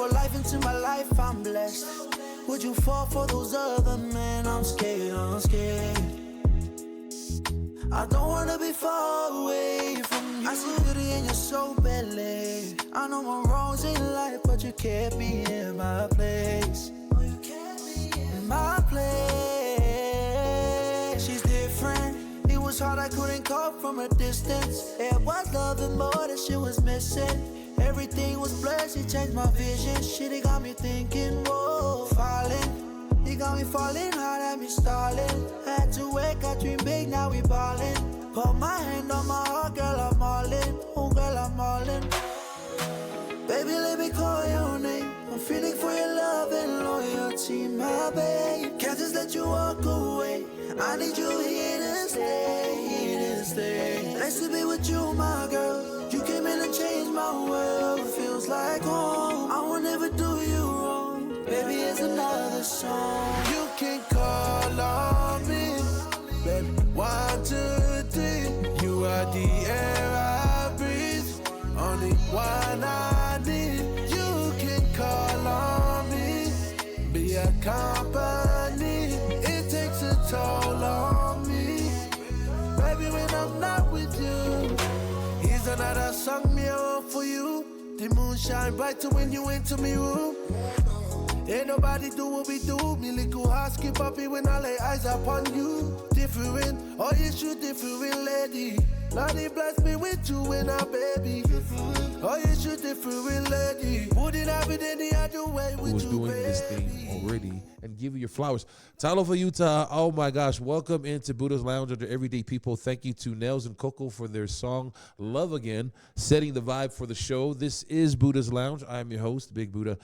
your life into my life, I'm blessed. Would you fall for those other men? I'm scared, I'm scared. I don't wanna be far away from you. I see beauty in your soul belly. I know my wrongs in life, but you kept me in my place. Oh, you kept me in my place. She's different. It was hard, I couldn't call from a distance. It was loving more than she was missing. Everything was blurred, she changed my vision. Shit, it got me thinking, whoa, falling. It got me falling hard at me stalling. Had to wake, I dream big, now we ballin'. Put my hand on my heart, girl, I'm all in. Oh, girl, I'm all in. Baby, let me call your name. I'm feeling for your love and loyalty, my babe. Can't just let you walk away. I need you here to stay, here to stay. Nice to be with you, my girl. You came in and changed my world. Feels like home. I will never do you wrong. Baby, it's another song. You can call on me, baby. 1, 2, 3. You are the air I breathe. Only one I need. You can call on me, be a company. It takes a toll on me, baby, when I'm not with you. Here's another song me wrote for you. The moon shine brighter when you enter me room. Ain't nobody do what we do. Me little heart skip happy when I lay eyes upon you. Different, oh yes you different lady. Lord he bless me with you and a baby. Oh yes you different lady. Wouldn't have it any other way with you, who's doing baby. this thing already and give you your flowers. Aloha, Utah. Oh my gosh. Welcome into Budah's Lounge under Everyday People. Thank you to NELZ and Koko for their song Love Again, setting the vibe for the show. This is Budah's Lounge. I'm your host, Big Budah.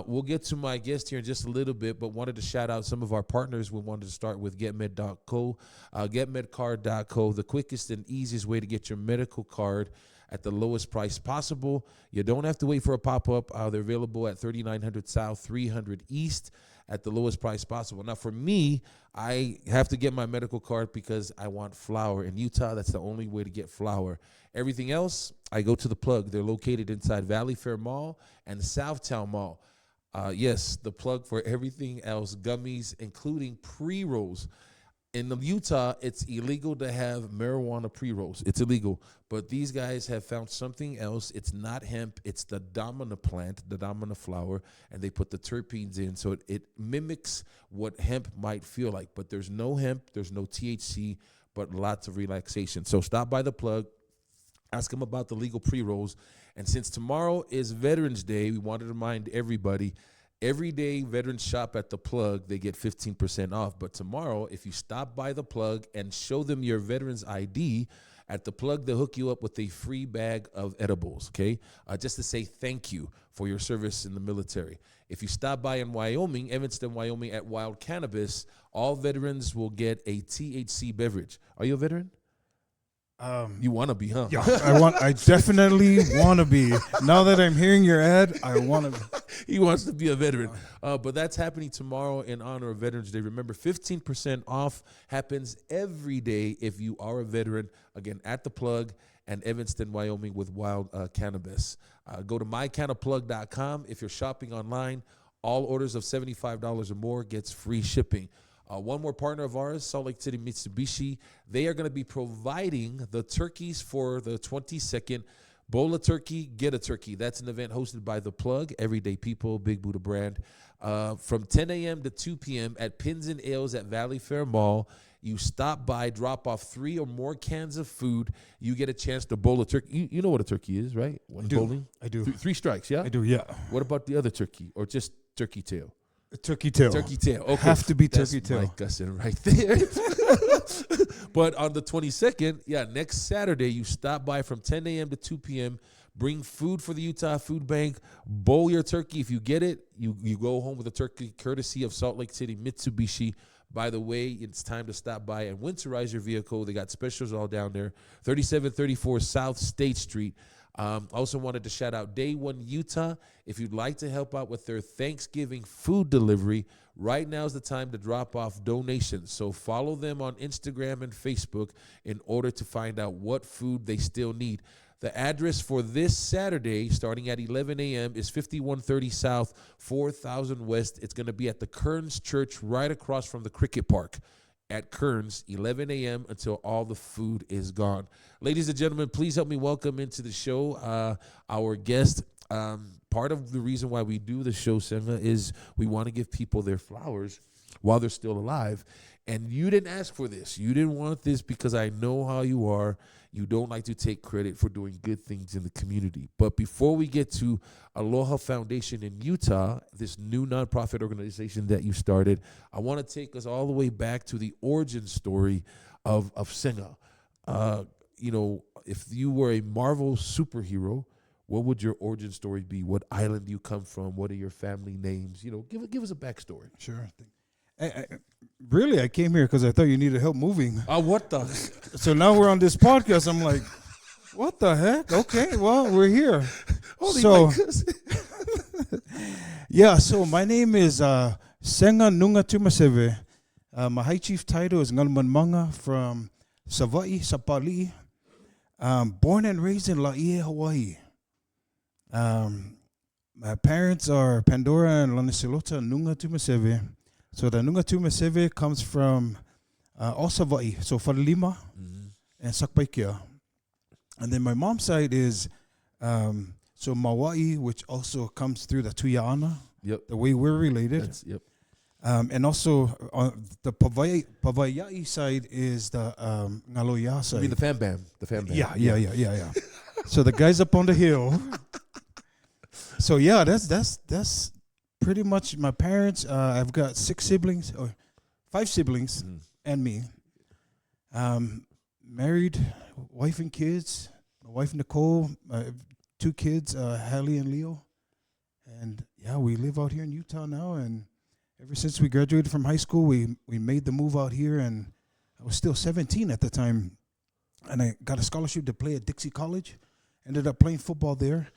We'll get to my guest here in just a little bit, but wanted to shout out some of our partners. We wanted to start with GetMed.co, GetMedCard.co, the quickest and easiest way to get your medical card at the lowest price possible. You don't have to wait for a pop-up. They're available at 3900 South, 300 East at the lowest price possible. Now, for me, I have to get my medical card because I want flour. In Utah, that's the only way to get flour. Everything else, I go to the Plug. They're located inside Valley Fair Mall and Southtown Mall. Yes, the Plug for everything else, gummies, including pre-rolls. In Utah, it's illegal to have marijuana pre-rolls. It's illegal. But these guys have found something else. It's not hemp. It's the damana plant, the damana flower, and they put the terpenes in. So it mimics what hemp might feel like. But there's no hemp. There's no THC, but lots of relaxation. So stop by the Plug. Ask them about the legal pre-rolls. And since tomorrow is Veterans Day, we wanted to remind everybody, every day veterans shop at the Plug, they get 15% off. But tomorrow, if you stop by the Plug and show them your veterans ID, at the Plug, they'll hook you up with a free bag of edibles, okay? Just to say thank you for your service in the military. If you stop by in Wyoming, Evanston, Wyoming, at Wild Cannabis, all veterans will get a THC beverage. Are you a veteran? You want to be, huh? Yeah, I definitely want to be. Now that I'm hearing your ad, I want to be. He wants to be a veteran. But that's happening tomorrow in honor of Veterans Day. Remember, 15% off happens every day if you are a veteran. Again, at the Plug and Evanston, Wyoming with Wild Cannabis. Go to mycannaplug.com. If you're shopping online, all orders of $75 or more gets free shipping. One more partner of ours, Salt Lake City Mitsubishi, they are going to be providing the turkeys for the 22nd. Bowl a turkey, get a turkey. That's an event hosted by The Plug, Everyday People, Big Budah brand. From 10 a.m. to 2 p.m. at Pins and Ales at Valley Fair Mall. You stop by, drop off 3 or more cans of food. You get a chance to bowl a turkey. You know what a turkey is, right? When bowling? I do. Three strikes, yeah? I do, yeah. What about the other turkey or just turkey tail? Turkey tail. Turkey tail. Okay. Have to be That's turkey tail. Mike Gusson right there. But on the 22nd, next Saturday, you stop by from 10 a.m. to 2 p.m. Bring food for the Utah Food Bank. Bowl your turkey. If you get it, you go home with a turkey courtesy of Salt Lake City Mitsubishi. By the way, it's time to stop by and winterize your vehicle. They got specials all down there. 3734 South State Street. Also wanted to shout out Day One Utah. If you'd like to help out with their Thanksgiving food delivery, right now is the time to drop off donations. So follow them on Instagram and Facebook in order to find out what food they still need. The address for this Saturday, starting at 11 a.m., is 5130 South, 4000 West. It's going to be at the Kearns Church right across from the cricket park at Kearns, 11 a.m. until all the food is gone. Ladies and gentlemen, please help me welcome into the show our guest. Part of the reason why we do the show, Senga, is we want to give people their flowers while they're still alive. And you didn't ask for this. You didn't want this because I know how you are. You don't like to take credit for doing good things in the community. But before we get to Aloha Foundation in Utah, this new nonprofit organization that you started, I want to take us all the way back to the origin story of Senga. If you were a Marvel superhero, what would your origin story be? What island do you come from? What are your family names? Give us a backstory. Sure. I came here because I thought you needed help moving. What the? So now we're on this podcast. I'm like, what the heck? Okay, well, we're here. Holy so, my so my name is Senga Tuimaseve. My high chief title is Ngalman Manga from Savai'i, Sapali. Born and raised in Laie, Hawaii. My parents are Pandora and Lanisilota Nunga Tuimaseve. So the Nunga Tuimaseve comes from all Savai'i, so Falilima and Sakpaikia. And then my mom's side is so Mawai, which also comes through the Tuia'ana, the way we're related. And also on the Pavaia'i side is the Ngaloia side. I mean the fan band. Yeah. So the guys up on the hill. So yeah, that's pretty much my parents. I've got 5 siblings and me. Married, wife and kids. My wife Nicole, 2 kids, Hallie and Leo. And yeah, we live out here in Utah now. And ever since we graduated from high school, we made the move out here. And I was still 17 at the time. And I got a scholarship to play at Dixie College. Ended up playing football there.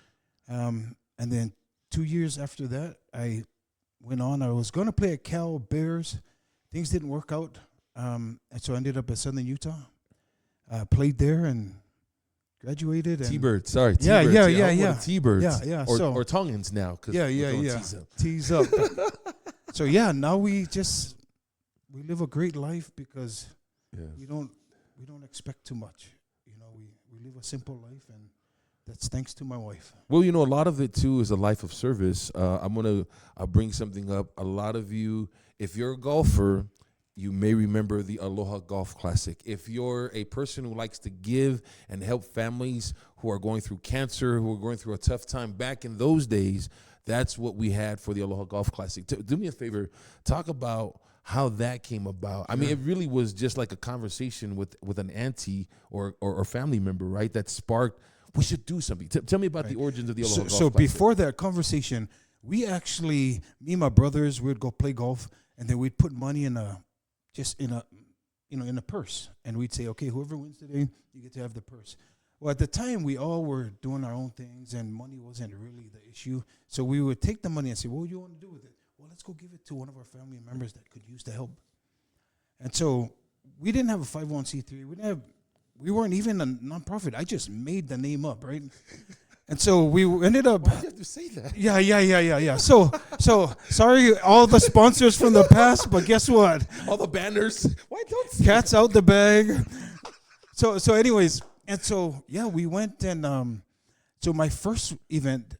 And then 2 years after that, I went on. I was going to play at Cal Bears. Things didn't work out. And so I ended up at Southern Utah. Played there and graduated. And T-Birds, sorry. Yeah. T-Birds. Yeah. Or Tongans now. Yeah. Tease up. So yeah, now we live a great life because we don't expect too much. We live a simple life, and that's thanks to my wife. Well, a lot of it, too, is a life of service. I'm going to bring something up. A lot of you, if you're a golfer, you may remember the Aloha Golf Classic. If you're a person who likes to give and help families who are going through cancer, who are going through a tough time back in those days, that's what we had for the Aloha Golf Classic. Do me a favor. Talk about how that came about. I mean, it really was just like a conversation with an auntie or family member, right, that sparked, we should do something. Tell me about the origins of the Aloha Golf Classic. So before that conversation, me and my brothers, we'd go play golf, and then we'd put money in a purse, and we'd say, okay, whoever wins today, you get to have the purse. Well, at the time, we all were doing our own things, and money wasn't really the issue. So we would take the money and say, what do you want to do with it? Well, let's go give it to one of our family members that could use the help. And so we didn't have a 501c3. We weren't even a nonprofit. I just made the name up, right? And so we ended up. Why did you have to say that? Yeah. So sorry, all the sponsors from the past, but guess what? All the banners. Why don't say Cat's out the bag. So anyways, and so yeah, we went and so my first event,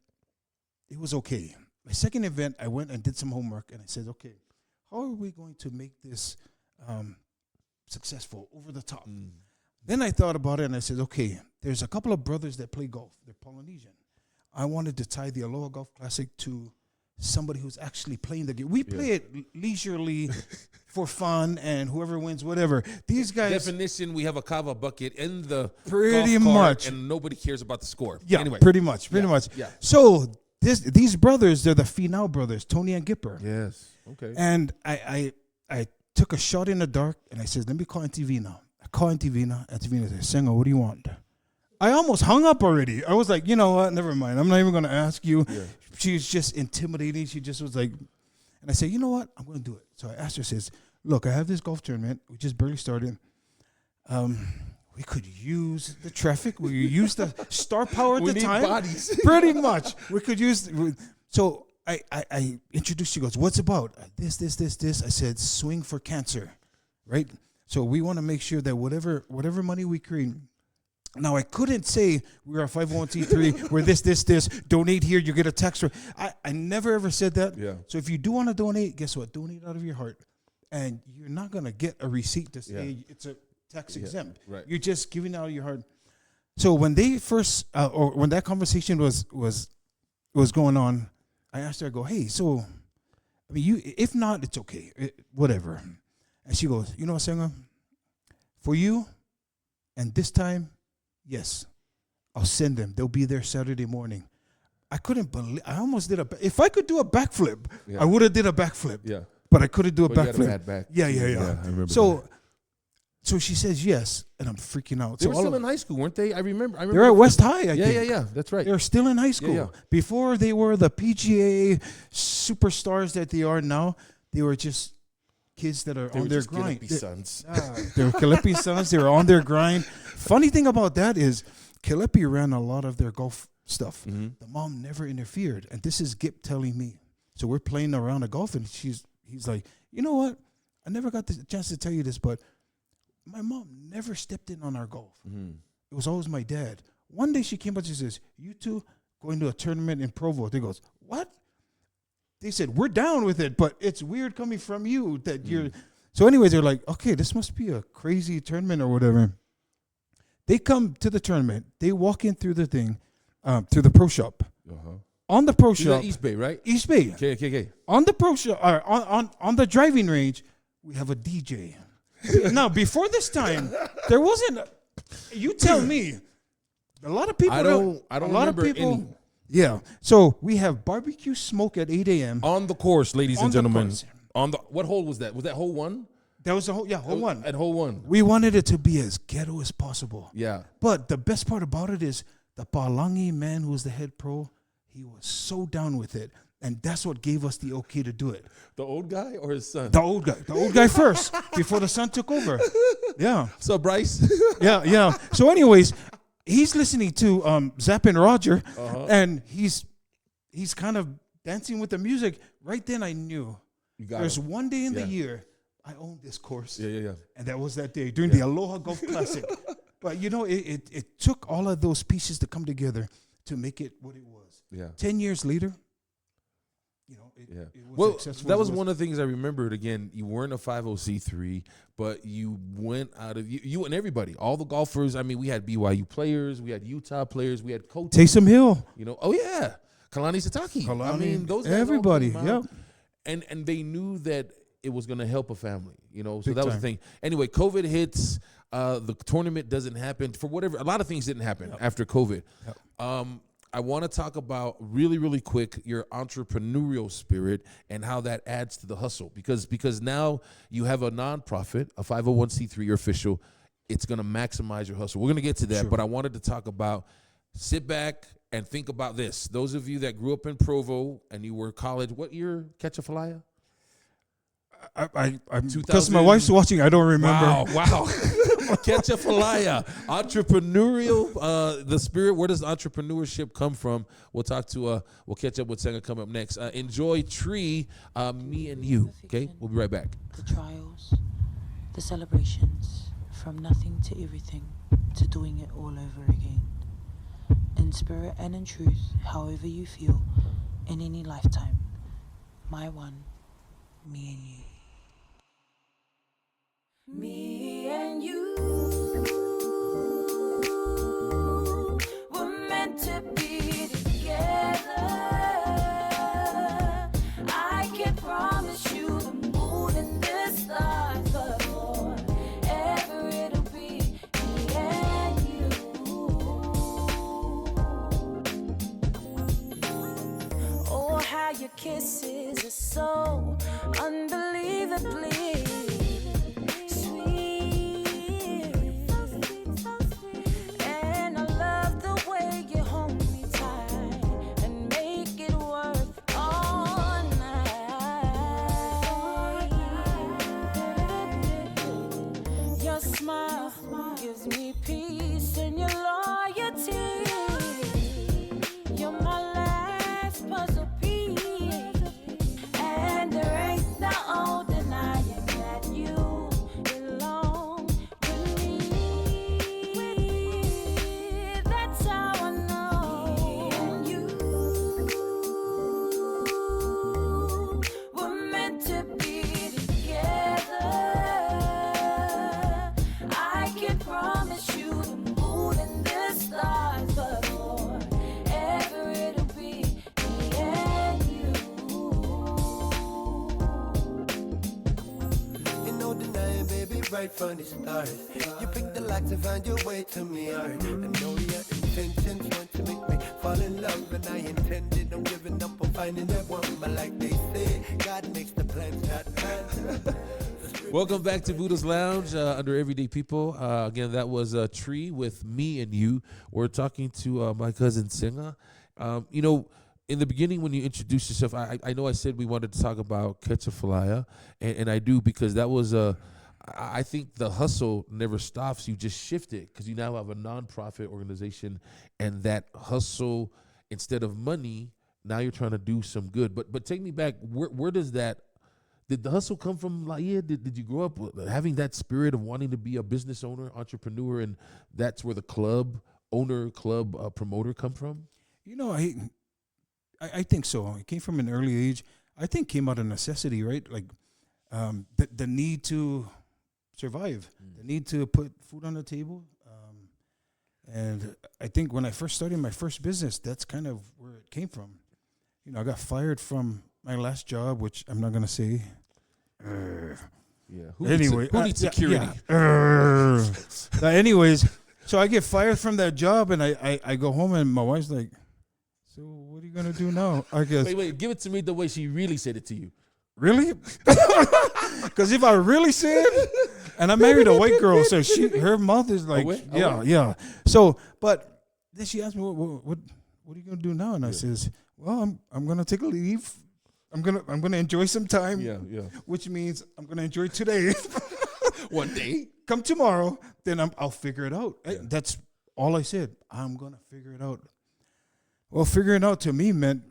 it was okay. My second event, I went and did some homework, and I said, okay, how are we going to make this successful, over the top? Then I thought about it, and I said, okay, there's a couple of brothers that play golf. They're Polynesian. I wanted to tie the Aloha Golf Classic to somebody who's actually playing the game. We play it leisurely for fun, and whoever wins, whatever. These guys... Definition, we have a kava bucket in the pretty golf cart, much, and nobody cares about the score. Yeah, anyway. pretty much. Yeah. So these brothers, they're the Finau brothers, Tony and Gipper. Yes. Okay. And I took a shot in the dark, and I said, let me call Auntie Vina. I call Auntie Vina. Auntie Vina said, Senga, what do you want? I almost hung up already. I was like, you know what? Never mind. I'm not even going to ask you. Yeah. She was just intimidating. She just was like, and I said, you know what? I'm going to do it. So I asked her, says, look, I have this golf tournament. We just barely started. we could use the traffic. We use the star power at We the need time. bodies. Pretty much. We could use. So I introduced. She goes, "What's about this? I said, "Swing for cancer," right? So we want to make sure that whatever money we create. Now I couldn't say we're a 501c3. We're this. Donate here, you get a tax. I never ever said that. Yeah. So if you do want to donate, guess what? Donate out of your heart, and you're not gonna get a receipt to say it's a tax exempt. Right. You're just giving out of your heart. So when they first, or when that conversation was going on, I asked her, I go, "Hey, so, I mean, if not, it's okay, whatever." And she goes, "You know what, Senga? For you, and this time, yes, I'll send them. They'll be there Saturday morning." I couldn't believe. I almost did if I could do a backflip, I would have did a backflip. Yeah. But I couldn't do a But you had a backflip. bad back. Yeah. I remember So she says yes, and I'm freaking out. They So were still in high school, weren't they? I remember. they're at West High, I think. Yeah. That's right. They're still in high school. yeah. Before they were the PGA superstars that they are now, they were just kids that are They on were their just grind. Gillespie sons. They were Kilipi sons. They were on their grind. Funny thing about that is Kilipi ran a lot of their golf stuff. Mm-hmm. The mom never interfered. And this is Gip telling me. So we're playing around a golf, and he's like, "You know what? I never got the chance to tell you this, but my mom never stepped in on our golf. Mm-hmm. It was always my dad. One day she came up and she says, 'You two going to a tournament in Provo.'" They goes, "What?" They said, "We're down with it, but it's weird coming from you that you're." So anyways, they're like, "Okay, this must be a crazy tournament or whatever." They come to the tournament. They walk in through the thing, through the pro shop. Uh-huh. On the pro This is shop, at East Bay, right? East Bay. Okay. On the pro shop, on the driving range, we have a DJ. Now, before this time, there wasn't. You tell me. A lot of people. I don't a lot remember of people. any. Yeah. So we have barbecue smoke at 8 a.m. On the course, ladies On and the gentlemen. course. On the what hole was that? Was that hole one? That was the whole one. At hole one. We wanted it to be as ghetto as possible. Yeah. But the best part about it is the Palangi man who was the head pro, he was so down with it. And that's what gave us the okay to do it. The old guy or his son? The old guy first, before the son took over. Yeah. So Bryce. Yeah. So anyways, he's listening to Zapp and Roger, and he's kind of dancing with the music. Right then I knew You got there's him. one day in the Yeah. year I own this course. Yeah. And that was that day during the Aloha Golf Classic. But you know, it took all of those pieces to come together to make it what it was. Yeah. 10 years later, you know, it was Well, successful that as was it one of the things I remembered. Again, you weren't a 50c3, but you went out of you and everybody, all the golfers. I mean, we had BYU players, we had Utah players, we had coaches. Taysom Hill. You know, oh yeah, Kalani Sataki. I Kalani, mean, those guys all everybody, came out, and they knew that it was going to help a family. You know, so Big that was the time. thing. Anyway, COVID hits. The tournament doesn't happen for whatever. A lot of things didn't happen after COVID. I want to talk about really quick your entrepreneurial spirit and how that adds to the hustle because now you have a nonprofit, a 501c3 official. It's going to maximize your hustle. We're going to get to that, but I wanted to talk about sit back and think about this. Those of you that grew up in Provo and you were college, what year? Ketchafalaya? Because my wife's watching, I don't remember. Wow. Ketchafalaya. Entrepreneurial, the spirit, where does entrepreneurship come from? We'll catch up with Senga coming up next. Enjoy Tree, Me and You. Okay? We'll be right back. The trials, the celebrations, from nothing to everything, to doing it all over again. In spirit and in truth, however you feel, in any lifetime. My one, me and you. Me and you were meant to be together. I can promise you the moon and the stars, but forever it'll be me and you. Oh, how your kisses are so unbelievably smile gives me peace, and your loyalty. You're my last puzzle piece, and there ain't no denying that you belong with me. That's how I know. And you were meant to be together. I can promise you the moon and the stars, but forever it'll be me and you. Ain't no denying, baby, right from the start. You picked the lock to find your way to me heart. I know your intentions want to make me fall in love, and I intended on giving up on finding that one. But like they say, God makes the plans not bad. Welcome back to Buddha's Lounge under Everyday People. Again, that was Tree with Me and You. We're talking to my cousin Senga. You know, in the beginning when you introduced yourself, I know I said we wanted to talk about Quetzalfalaya, and I do because that was I think the hustle never stops. You just shift it because you now have a nonprofit organization, and that hustle, instead of money, now you're trying to do some good. But take me back. Where does that? Did the hustle come from, Laia? Did you grow up having that spirit of wanting to be a business owner, entrepreneur, and that's where the club promoter come from? You know, I think so. It came from an early age. I think came out of necessity, right? Like the need to survive, the need to put food on the table. And I think when I first started my first business, that's kind of where it came from. You know, I got fired from my last job, which I'm not gonna say. Yeah. Who needs security? Anyways, so I get fired from that job, and I go home, and my wife's like, "So what are you gonna do now?" I guess. Wait, give it to me the way she really said it to you. Really? Because if I really said, and I married a white girl, so her mouth is like, yeah. So, but then she asked me, what are you gonna do now? And I says, well, I'm gonna take a leave. I'm gonna enjoy some time. Yeah. Which means I'm gonna enjoy today. One day, come tomorrow, then I'll figure it out. Yeah. That's all I said. I'm gonna figure it out. Well, figuring it out to me meant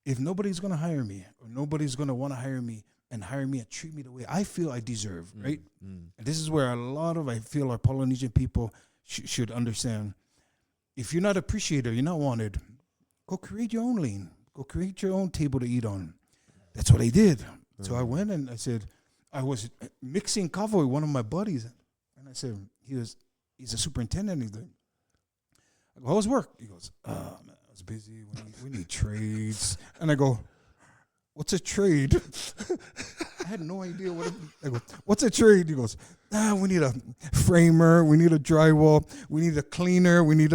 if nobody's gonna hire me, or nobody's gonna want to hire me and treat me the way I feel I deserve, right? And this is where I feel our Polynesian people should understand. If you're not appreciated, you're not wanted, go create your own lane. Go create your own table to eat on. That's what I did. So I went and I said, I was mixing Cowboy, one of my buddies. And I said, he's a superintendent. He's like, I go, how was work? He goes, man, I was busy. We need trades. And I go, what's a trade? I had no idea I go, what's a trade? He goes, we need a framer. We need a drywall. We need a cleaner. We need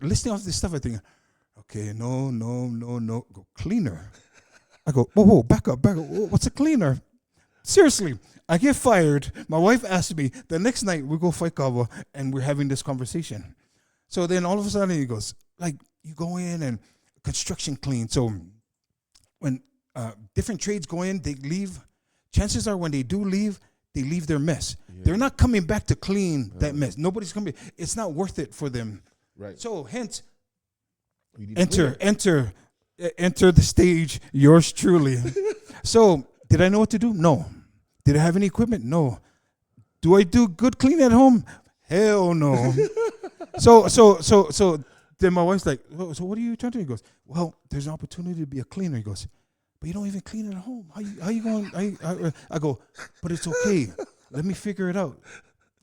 listing off this stuff. I think, okay, no. Go cleaner. I go, whoa, back up. What's a cleaner? Seriously, I get fired. My wife asked me, the next night we go fight Cowboy, and we're having this conversation. So then all of a sudden he goes, like, you go in and construction clean. So when different trades go in, they leave. Chances are when they do leave, they leave their mess. Yeah. They're not coming back to clean that mess. Nobody's coming. It's not worth it for them. Right. So hence, enter the stage, yours truly. So did I know what to do? No. Did I have any equipment? No. Do I do good cleaning at home? Hell no. So then my wife's like, so what are you trying to do? He goes, well, there's an opportunity to be a cleaner. He goes, but you don't even clean it at home. How you going? I go, but it's okay. Let me figure it out.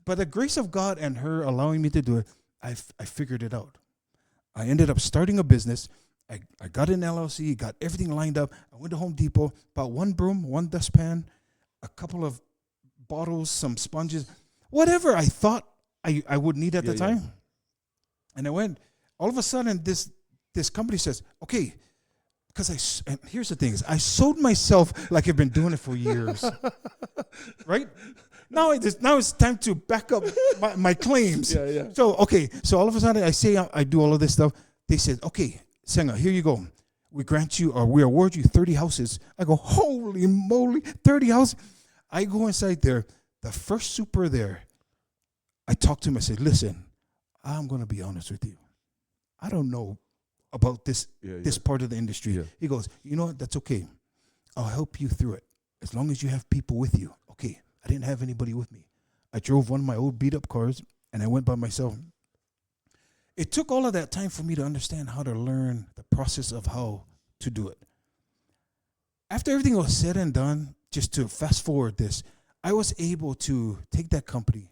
By the grace of God and her allowing me to do it, I figured it out. I ended up starting a business. I got an LLC, got everything lined up. I went to Home Depot, bought one broom, one dustpan, a couple of bottles, some sponges, whatever I thought I would need at the time. Yeah. And I went. All of a sudden, this company says, okay, because and here's the thing, is I sold myself like I've been doing it for years, right? Now it's time to back up my claims. Yeah. So all of a sudden I say I do all of this stuff. They said, okay, Senga, here you go. We grant you, or we award you 30 houses. I go, holy moly, 30 houses. I go inside there. The first super there, I talked to him. I said, listen, I'm going to be honest with you. I don't know about this part of the industry. Yeah. He goes, you know what? That's okay. I'll help you through it. As long as you have people with you. Okay. I didn't have anybody with me. I drove one of my old beat up cars and I went by myself. It took all of that time for me to understand how to learn the process of how to do it. After everything was said and done, just to fast forward this, I was able to take that company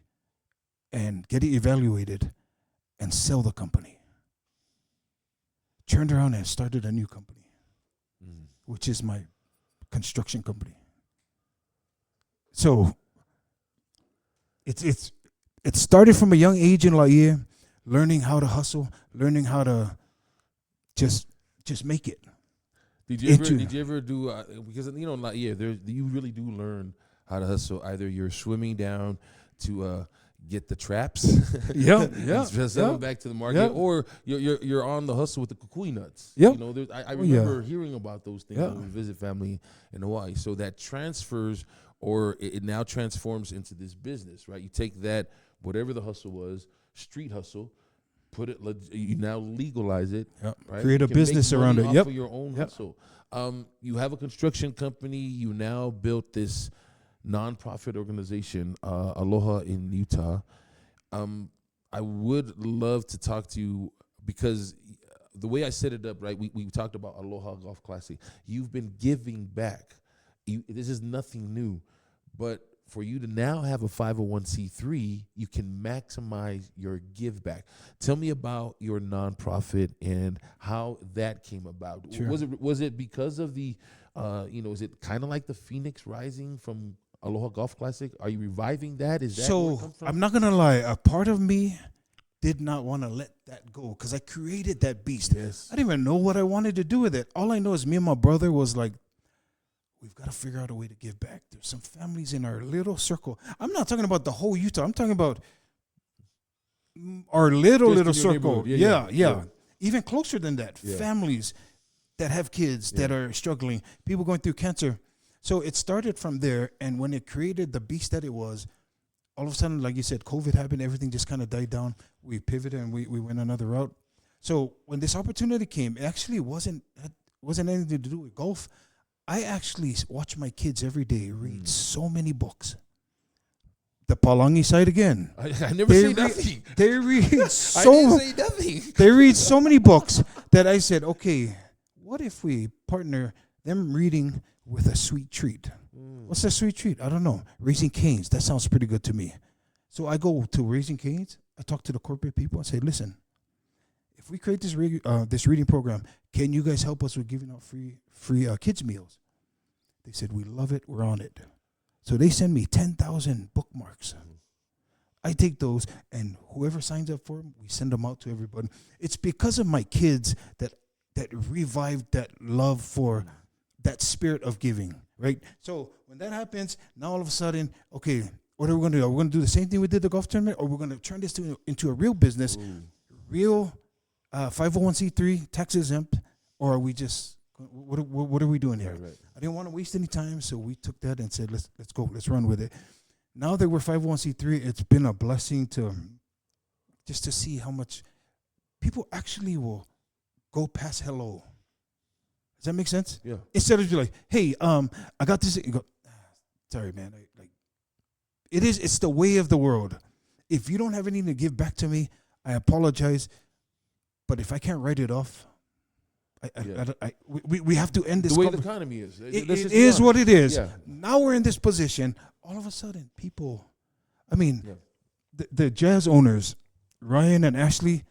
and get it evaluated and sell the company. Turned around and started a new company, which is my construction company. So it started from a young age in Laie, learning how to hustle, learning how to just make it. Did you ever do because you really do learn how to hustle. Either you're swimming down to get the traps, just sell them back to the market, or you're on the hustle with the kukui nuts. Yep. You know, I remember hearing about those things when we visit family in Hawaii. So that transfers, or it now transforms into this business, right? You take that, whatever the hustle was, street hustle, put it, you now legalize it, right? Create a business around it. For your own hustle. You have a construction company. You now built this nonprofit organization, Aloha in Utah. I would love to talk to you because the way I set it up, right? We talked about Aloha Golf Classic. You've been giving back. This is nothing new, but for you to now have a 501c3, you can maximize your give back. Tell me about your nonprofit and how that came about. Sure. Was it because of the, is it kind of like the Phoenix Rising from Aloha Golf Classic? Are you reviving that? Is that where it comes from? I'm not gonna lie. A part of me did not want to let that go because I created that beast. Yes. I didn't even know what I wanted to do with it. All I know is me and my brother was like, we've got to figure out a way to give back. There's some families in our little circle. I'm not talking about the whole Utah. I'm talking about our little circle. Yeah. Even closer than that. Yeah. Families that have kids that are struggling, people going through cancer. So it started from there, and when it created the beast that it was, all of a sudden, like you said, COVID happened, everything just kind of died down. We pivoted and we went another route. So when this opportunity came, it actually wasn't anything to do with golf. I actually watch my kids every day read so many books. The Palangi side again. I never say nothing. They read so. I didn't say nothing. They read so many books that I said, okay, what if we partner them reading with a sweet treat? What's a sweet treat? I don't know. Raising Cane's. That sounds pretty good to me. So I go to Raising Cane's. I talk to the corporate people and say, listen, if we create this reading program, can you guys help us with giving out free kids meals? They said, we love it. We're on it. So they send me 10,000 bookmarks. I take those, and whoever signs up for them, we send them out to everybody. It's because of my kids that revived that love for that spirit of giving, right? So when that happens, now all of a sudden, okay, what are we going to do? Are we going to do the same thing we did the golf tournament, or we're going to turn this into a real business, real 501c3, tax exempt, or are we just, what are we doing here? Right. I didn't want to waste any time, so we took that and said, let's go, let's run with it. Now that we're 501c3, it's been a blessing just to see how much people actually will go past hello. Does that make sense? Yeah. Instead of like, hey, I got this. You go, sorry, man. It's the way of the world. If you don't have anything to give back to me, I apologize. But if I can't write it off, we have to end this. The way the economy is. It is what it is. Yeah. Now we're in this position. All of a sudden, people, the jazz owners, Ryan and Ashley,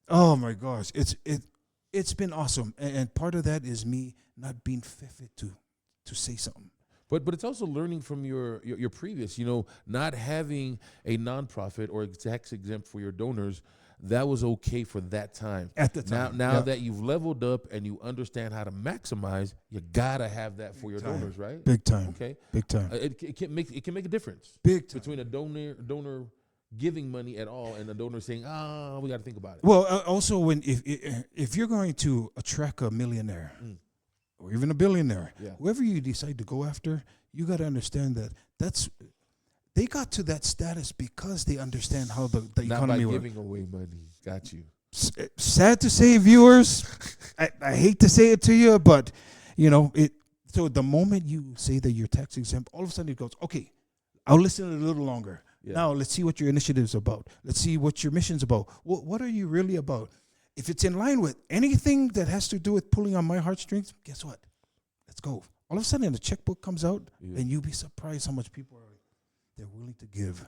oh my gosh, it's been awesome. And part of that is me not being fit to say something. But it's also learning from your previous, not having a nonprofit or tax exempt for your donors. That was okay for that time. At the time. Now that you've leveled up and you understand how to maximize, you gotta have that for your donors, right? Big time. Okay. Big time. It can make a difference. Big time. Between a donor giving money at all and a donor saying, we gotta think about it. Well, also if you're going to attract a millionaire or even a billionaire, whoever you decide to go after, you got to understand that they got to that status because they understand how the Not by economy works. giving away money. Got you. Sad to say, viewers, I hate to say it to you, but it. So the moment you say that you're tax exempt, all of a sudden it goes, okay, I'll listen a little longer. Yeah. Now let's see what your initiative's about. Let's see what your mission's about. What are you really about? If it's in line with anything that has to do with pulling on my heartstrings, guess what? Let's go. All of a sudden, the checkbook comes out, and you'll be surprised how much people they're willing to give.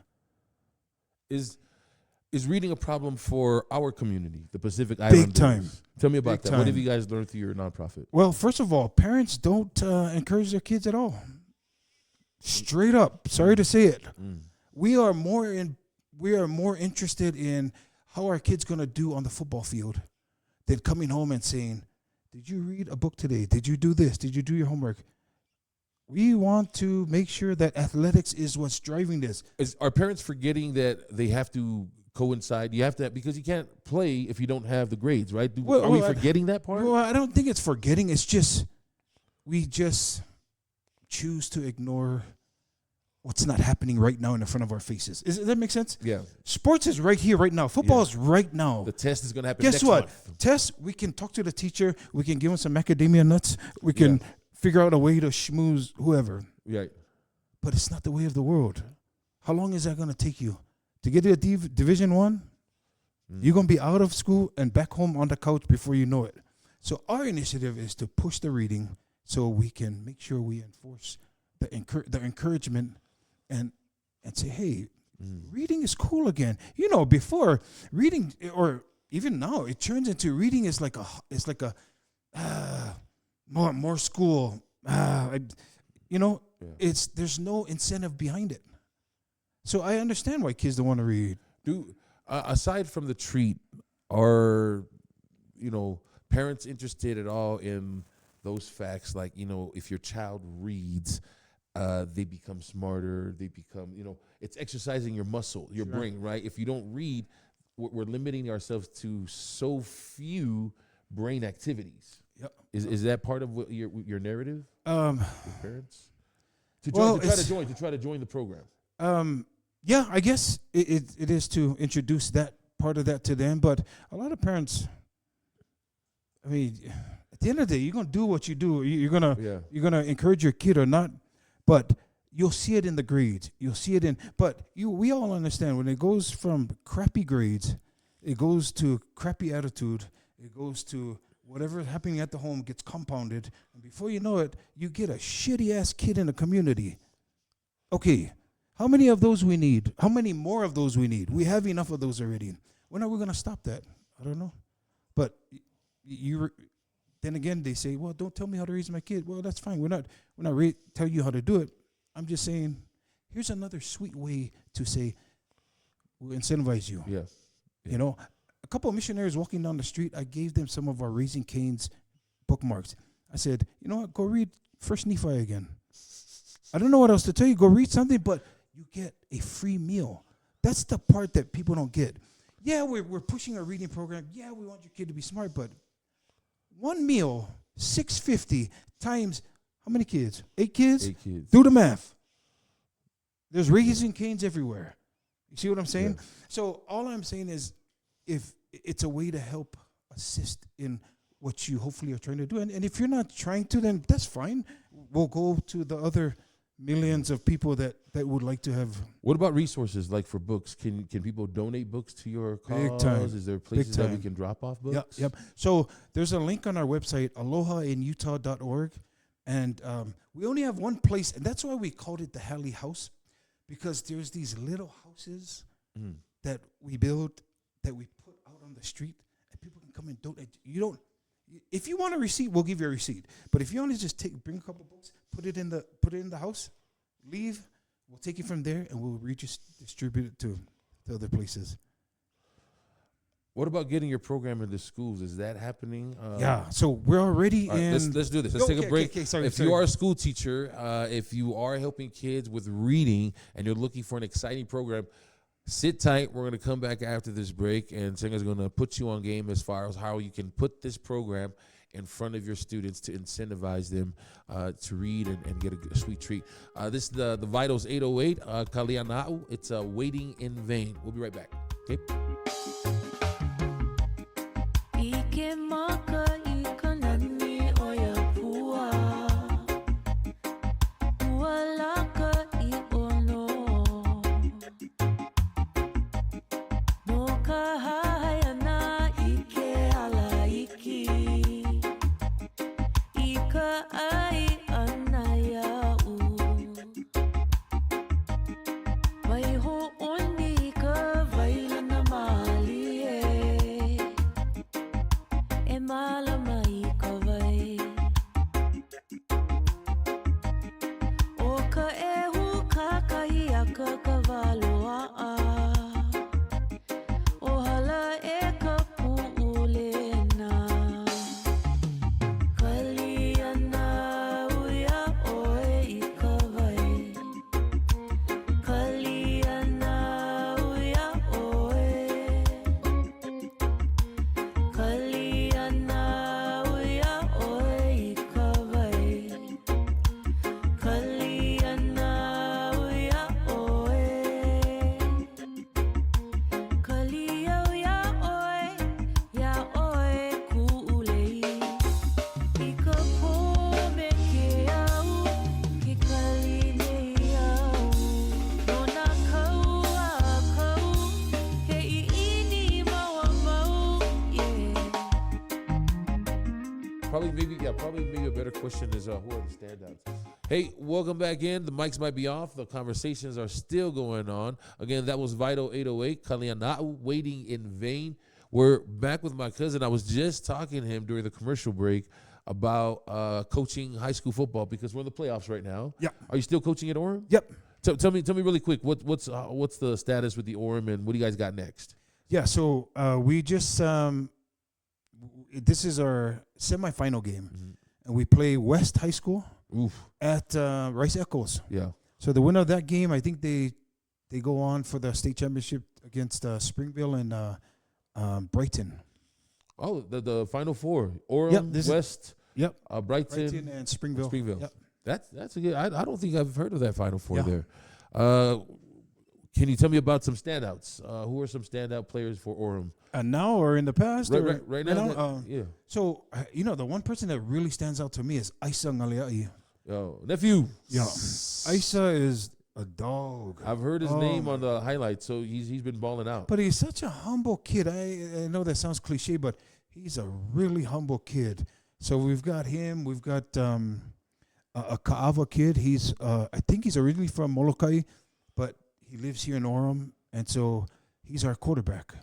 Is reading a problem for our community, the Pacific Islanders? Big time. Tell me about Big that. time. What have you guys learned through your nonprofit? Well, first of all, parents don't encourage their kids at all. Straight up, sorry to say it. We are more interested in how our kids gonna do on the football field than coming home and saying, "Did you read a book today? Did you do this? Did you do your homework?" We want to make sure that athletics is what's driving this. Are parents forgetting that they have to coincide? You have to, because you can't play if you don't have the grades, right? Are we forgetting that part? Well, I don't think it's forgetting. It's just we just choose to ignore what's not happening right now in front of our faces. Does that make sense? Yeah. Sports is right here, right now. Football is right now. The test is going to happen Guess next what? month. Test, we can talk to the teacher. We can give him some macadamia nuts. We can figure out a way to schmooze whoever. Yeah. But it's not the way of the world. How long is that going to take you? To get to Division I, you're going to be out of school and back home on the couch before you know it. So our initiative is to push the reading so we can make sure we enforce the encouragement and say, hey, reading is cool again. Before reading, or even now, it turns into reading is like a more school. There's no incentive behind it. So I understand why kids don't want to read. Aside from the treat, are parents interested at all in those facts? Like, if your child reads, they become smarter. They become, it's exercising your muscle, your brain, right? If you don't read, we're limiting ourselves to so few brain activities. Yep. Is that part of what your narrative? Your parents to try to join the program. Yeah, I guess it is to introduce that part of that to them. But a lot of parents, I mean, at the end of the day, you're gonna do what you do. You're gonna encourage your kid or not, but you'll see it in the grades. You'll see it in. But we all understand when it goes from crappy grades, it goes to crappy attitude. It goes to whatever's happening at the home gets compounded, and before you know it, you get a shitty ass kid in the community. Okay. How many of those we need? How many more of those we need? We have enough of those already. When are we going to stop that? I don't know. But then again, they say, well, don't tell me how to raise my kid. Well, that's fine. We're not telling you how to do it. I'm just saying, here's another sweet way to say, we'll incentivize you. Yeah. A couple of missionaries walking down the street, I gave them some of our Raising Cane's bookmarks. I said, you know what? Go read First Nephi again. I don't know what else to tell you. Go read something, but you get a free meal. That's the part that people don't get. Yeah, we're pushing a reading program. Yeah, we want your kid to be smart, but one meal, $6.50 times how many kids? 8 kids? 8 kids. Do the math. There's Raising Cane's everywhere. You see what I'm saying? Yeah. So all I'm saying is, if it's a way to help assist in what you hopefully are trying to do, and if you're not trying to, then that's fine. We'll go to the other millions of people that would like to have. What about resources, like for books? Can people donate books to your cause? Big time. Is there places that we can drop off books? Yep. So there's a link on our website, alohainutah.org, and we only have one place, and that's why we called it the Hallie House, because there's these little houses that we build, that we put out on the street, and people can come and donate. If you want a receipt, we'll give you a receipt. But if you want to just bring a couple books, put it in the house, leave, we'll take it from there, and we'll distribute it to other places. What about getting your program into schools? Is that happening? Yeah. So we're already in. Let's do this. Let's take a break. Sorry. You are a school teacher, if you are helping kids with reading, and you're looking for an exciting program, sit tight. We're going to come back after this break, and Senga's going to put you on game as far as how you can put this program in front of your students to incentivize them to read and get a sweet treat. This is the Vitals 808, Kaliana'u. It's Waiting in Vain. We'll be right back. Okay. Ike maka ika nani oya pua Pua laka I ono No kahayana ike ala iki Ika ai anaya u Mai ho oni ka vaila na mali e mala mai ka vai O ka ehu kakahi a ka kawaloa O hala e ka puulena Kaliana uia oe I ka vai Kaliana uia oe Kaliana uia oe I ka vai Kaliana uia oe Kalia uia oe ia oe kuulei I ka pome ke au ke kali nei au Nona kau a kau he I ini maua mau yeah Probably maybe a better question is who are the standouts? Hey, welcome back in. The mics might be off. The conversations are still going on. Again, that was Vital 808, Kaliana'u, Waiting in Vain. We're back with my cousin. I was just talking to him during the commercial break about coaching high school football because we're in the playoffs right now. Yeah. Are you still coaching at Orem? Yep. Tell me really quick. What's the status with the Orem and what do you guys got next? Yeah, so we just this is our semifinal game, and we play West High School Oof. at Rice Echoes. Yeah. So the winner of that game, I think they go on for the state championship against Springville and Brighton. Oh, the Final Four. Orem, Yep, West, Yep, Brighton, Brighton and Springville. Yep. That's a good. I don't think I've heard of that Final Four Yeah. there. Can you tell me about some standouts? Who are some standout players for Orem? Now or in the past? Right now. Yeah. So, the one person that really stands out to me is Isa Ngaleai. Yo, nephew. Yeah. Isa is a dog. I've heard his name on the highlights, so he's been balling out. But he's such a humble kid. I know that sounds cliche, but he's a really humble kid. So we've got him. We've got a Ka'ava kid. He's I think he's originally from Molokai, but he lives here in Orem, and so he's our quarterback.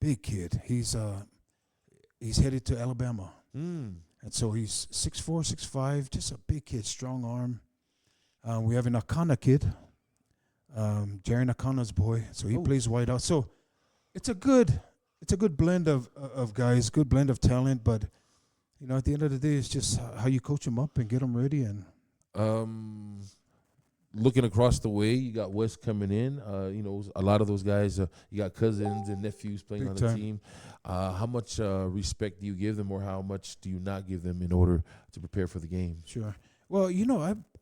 Big kid. He's headed to Alabama. And so he's 6'4", 6'5", just a big kid, strong arm. We have an Akana kid, Jerry Akana's boy. So he plays wide out. So it's a good blend of guys, good blend of talent. But at the end of the day, it's just how you coach them up and get them ready. And looking across the way, you got West coming in. A lot of those guys. You got cousins and nephews playing Big on the time. team. How much respect do you give them, or how much do you not give them in order to prepare for the game? Sure. Well,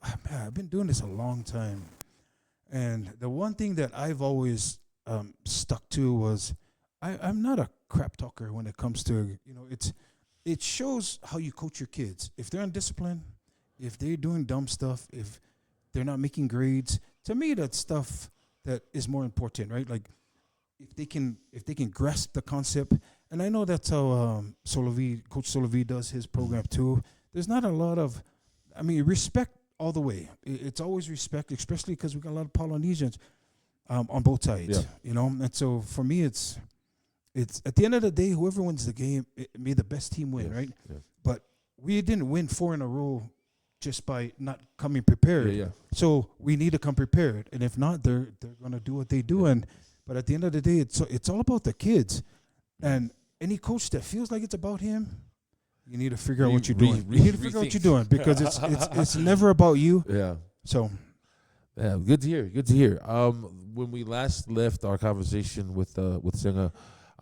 I've been doing this a long time, and the one thing that I've always stuck to was I'm not a crap talker when it comes to it shows how you coach your kids. If they're undisciplined, if they're doing dumb stuff, if they're not making grades, to me that's stuff that is more important, right? Like if they can grasp the concept, and I know that's how Coach Solovi does his program too. There's not a lot of, respect all the way. It's always respect, especially because we got a lot of Polynesians on both sides, And so for me, it's at the end of the day, whoever wins the game, may the best team win, right? Yeah. But we didn't win 4 in a row just by not coming prepared. Yeah. So we need to come prepared, and if not, they're gonna do what they do. But at the end of the day, it's all about the kids, and any coach that feels like it's about him, you need to figure out what you're doing. You need to figure out what you're doing, because it's never about you. Yeah. So, yeah, good to hear. Good to hear. When we last left our conversation with Senga,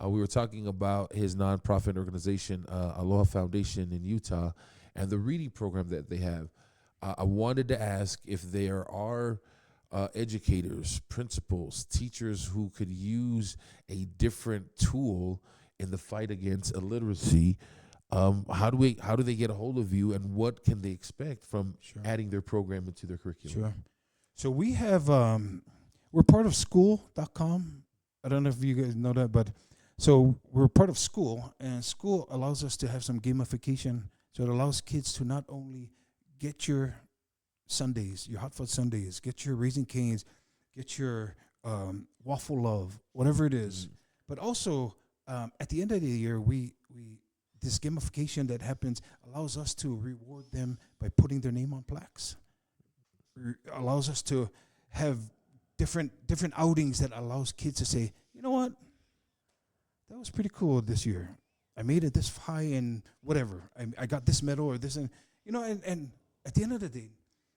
we were talking about his nonprofit organization, Aloha Foudation in Utah, and the reading program that they have. I wanted to ask if there are educators, principals, teachers who could use a different tool in the fight against illiteracy. How do they get a hold of you, and what can they expect from adding their program into their curriculum? Sure. So we have we're part of school.com. I don't know if you guys know that, but so we're part of school, and school allows us to have some gamification. So it allows kids to not only get your Sundays, your hot fudge Sundays, get your Raising Canes, get your waffle love, whatever it is, but also at the end of the year, we this gamification that happens allows us to reward them by putting their name on plaques. Allows us to have different outings that allows kids to say, you know what, that was pretty cool this year. I made it this high in whatever. I got this medal or this, and and at the end of the day,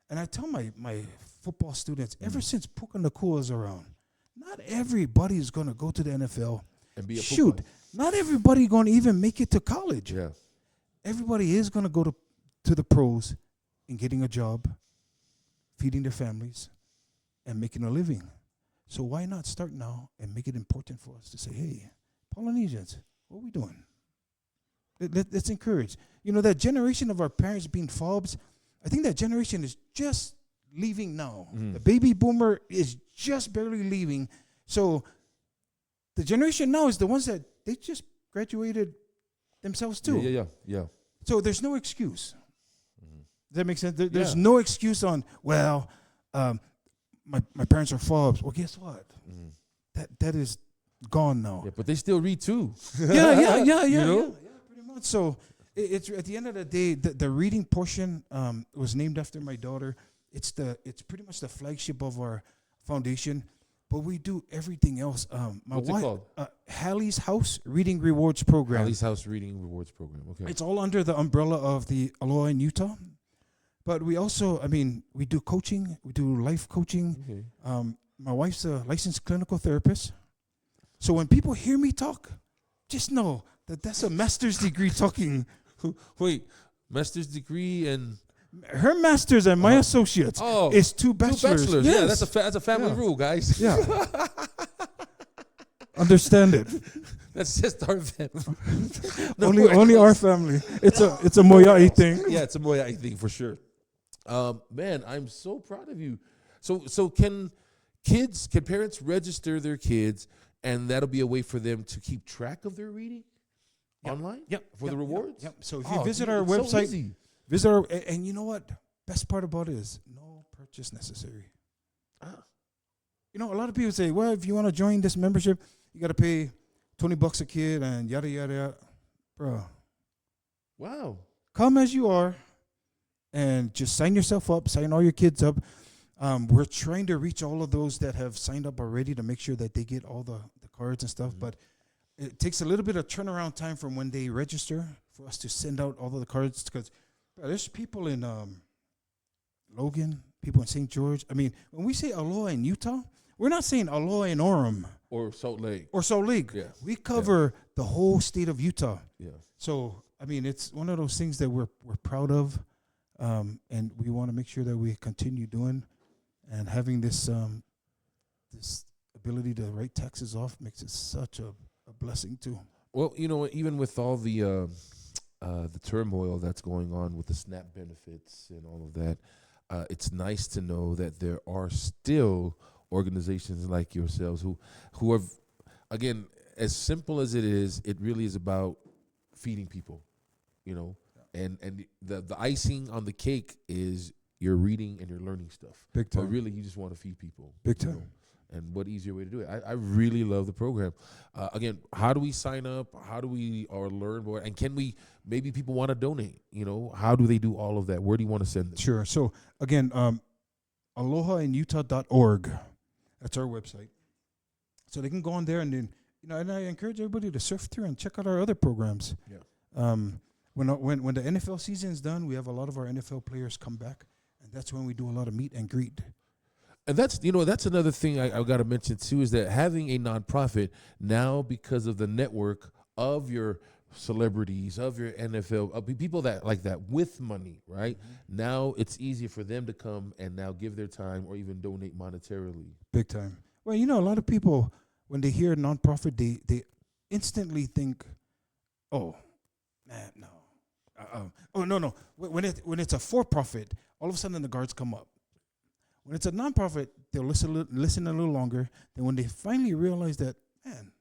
and I tell my football students, ever since Puka Nakua is around, not everybody is going to go to the NFL. And be a Shoot, not everybody going to even make it to college. Yeah. Everybody is going to go to the pros and getting a job, feeding their families, and making a living. So why not start now and make it important for us to say, hey, Polynesians, what are we doing? Let's encourage. That generation of our parents being fobs, I think that generation is just leaving now. The baby boomer is just barely leaving. So the generation now is the ones that they just graduated themselves too. Yeah. So there's no excuse. Does that make sense? There's no excuse on, well, my parents are fobs. Well, guess what? That is gone now. Yeah, but they still read too. Yeah, You know? pretty much. So it's at the end of the day, the reading portion was named after my daughter. It's pretty much the flagship of our foundation. But we do everything else. My What's it wife, called? Hallie's House Reading Rewards Program. Hallie's House Reading Rewards Program. Okay. It's all under the umbrella of the Aloha in Utah. But we also, we do coaching. We do life coaching. Okay. My wife's a licensed clinical therapist. So when people hear me talk, just know that that's a master's degree talking. Wait, master's degree and her master's and my associates is two bachelors. Two bachelors. Yes. Yeah, that's a family rule, guys. Yeah. Understand it. That's just our family. Only our family. It's a Moiai thing. Yeah, it's a Moiai thing for sure. Man, I'm so proud of you. So can parents register their kids, and that'll be a way for them to keep track of their reading online? Yep. For the rewards? Yep. So if you visit our website, visit our, and you know what? Best part about it is no purchase necessary. A lot of people say, well, if you want to join this membership, you got to pay $20 a kid and yada, yada, yada. Bro. Wow. Come as you are and just sign yourself up, sign all your kids up. We're trying to reach all of those that have signed up already to make sure that they get all the cards and stuff. But it takes a little bit of turnaround time from when they register for us to send out all of the cards, because there's people in Logan, people in St. George. When we say Aloha in Utah, we're not saying Aloha in Orem. Or Salt Lake. Yeah. We cover the whole state of Utah. Yeah. So, it's one of those things that we're proud of, and we want to make sure that we continue doing, and having this this ability to write taxes off makes it such a blessing too. Well, even with all the turmoil that's going on with the SNAP benefits and all of that, it's nice to know that there are still organizations like yourselves who are, again, as simple as it really is about feeding people, and the icing on the cake is your reading and your learning stuff. Big time. But really, you just want to feed people. Big time. And what easier way to do it? I really love the program. Again, how do we sign up? How do we learn more? And can we, maybe people want to donate, how do they do all of that? Where do you want to send them? Sure. So again, alohainutah.org. That's our website. So they can go on there, and then, and I encourage everybody to surf through and check out our other programs. Yeah. When the NFL season is done, we have a lot of our NFL players come back, and that's when we do a lot of meet and greet. And that's that's another thing I got to mention too, is that having a nonprofit now, because of the network of your celebrities, of your NFL, of people that like that with money, right? Now it's easier for them to come and now give their time or even donate monetarily. Big time. Well, a lot of people, when they hear nonprofit, they instantly think, oh, man, no. Oh, no. When it's a for-profit, all of a sudden the guards come up. When it's a nonprofit, they'll listen a little longer. Then when they finally realize that, man,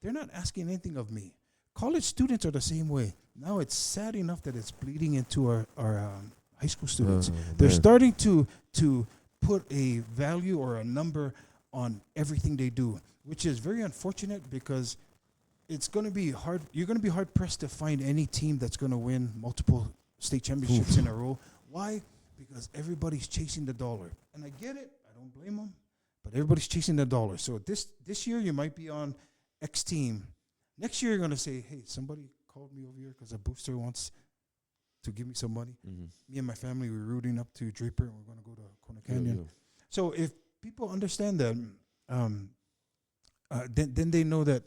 they're not asking anything of me. College students are the same way. Now it's sad enough that it's bleeding into our high school students. They're starting to put a value or a number on everything they do, which is very unfortunate because it's going to be hard. You're going to be hard pressed to find any team that's going to win multiple state championships in a row. Why? Because everybody's chasing the dollar. And I get it. I don't blame them. But everybody's chasing the dollar. So this year you might be on X team. Next year you're going to say, hey, somebody called me over here because a booster wants to give me some money. Me and my family, we're rooting up to Draper, and we're going to go to Kona Canyon. Yeah. So if people understand that, then they know that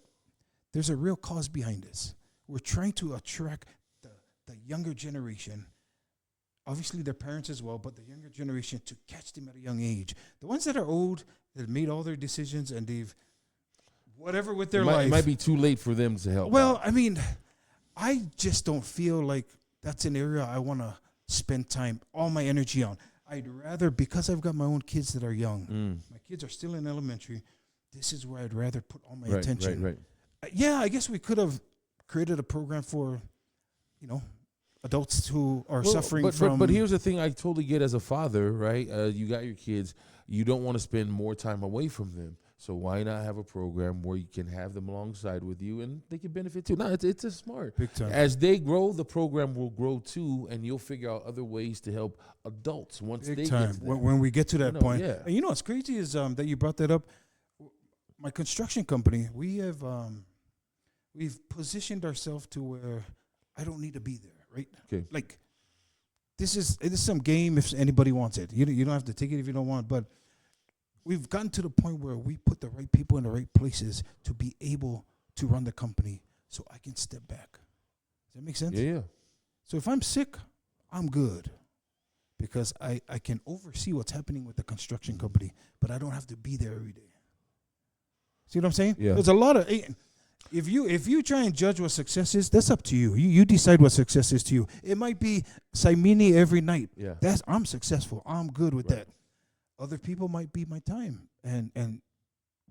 there's a real cause behind this. We're trying to attract the younger generation, obviously their parents as well, but the younger generation, to catch them at a young age. The ones that are old, that made all their decisions and they've whatever with their life. It might be too late for them to help. Well, I mean, I just don't feel like that's an area I want to spend time, all my energy on. I'd rather, because I've got my own kids that are young, my kids are still in elementary, this is where I'd rather put all my attention. Right. Yeah, I guess we could have created a program for, adults who are suffering from. But here's the thing I totally get as a father, right? You got your kids. You don't want to spend more time away from them. So why not have a program where you can have them alongside with you and they can benefit too? No, it's a smart. Big time. As they grow, the program will grow too, and you'll figure out other ways to help adults once Big they time. get there. When we get to that point. Yeah. And what's crazy is that you brought that up. My construction company, we've positioned ourselves to where I don't need to be there, right? Okay. Like, this is some game if anybody wants it. You don't have to take it if you don't want, but we've gotten to the point where we put the right people in the right places to be able to run the company so I can step back. Does that make sense? Yeah. So if I'm sick, I'm good because I can oversee what's happening with the construction company, but I don't have to be there every day. See what I'm saying? Yeah. There's a lot of... If you try and judge what success is, that's up to you. You decide what success is to you. It might be Saimini every night. Yeah. I'm successful. I'm good with that. Other people might be my time, and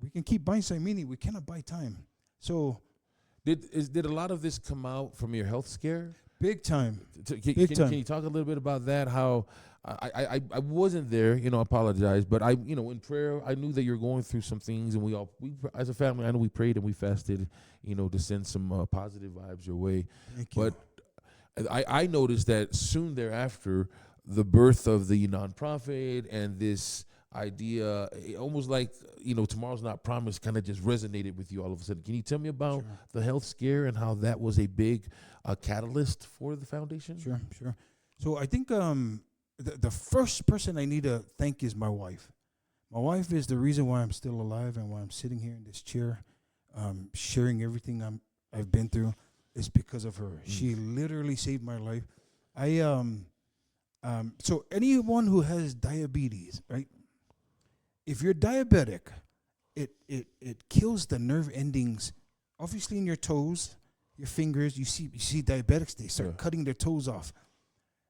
we can keep buying Saimini. We cannot buy time. So, did a lot of this come out from your health scare? Big time. Can you talk a little bit about that? How I wasn't there, I apologize, but in prayer I knew that you're going through some things, and we as a family, I know we prayed and we fasted, to send some positive vibes your way. Thank you. But I noticed that soon thereafter, the birth of the nonprofit and this idea, almost like, tomorrow's not promised, kind of just resonated with you all of a sudden. Can you tell me about the health scare and how that was a big catalyst for the foundation? Sure. So I think the first person I need to thank is my wife. My wife is the reason why I'm still alive and why I'm sitting here in this chair, sharing everything I've been through. Is because of her. She literally saved my life. So anyone who has diabetes, right? If you're diabetic, it kills the nerve endings, obviously in your toes, your fingers. You see diabetics, they start cutting their toes off.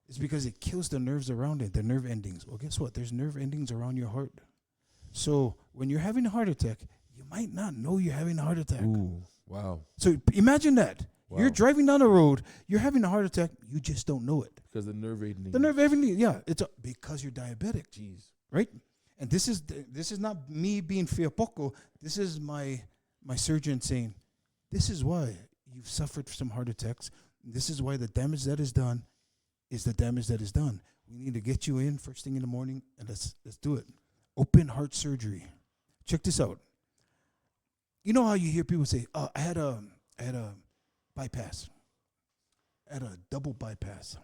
It's because it kills the nerves around it, the nerve endings. Well, guess what? There's nerve endings around your heart. So when you're having a heart attack, you might not know you're having a heart attack. Ooh, wow. So imagine that. Wow. You're driving down the road, you're having a heart attack, you just don't know it. Because the nerve ending. The nerve ending, yeah, because you're diabetic. Jeez. Right? And this is not me being fiapoco. This is my surgeon saying, this is why you've suffered some heart attacks. This is why the damage that is done is the damage that is done. We need to get you in first thing in the morning, and let's do it. Open heart surgery. Check this out. You know how you hear people say, I had a bypass. I had a double bypass.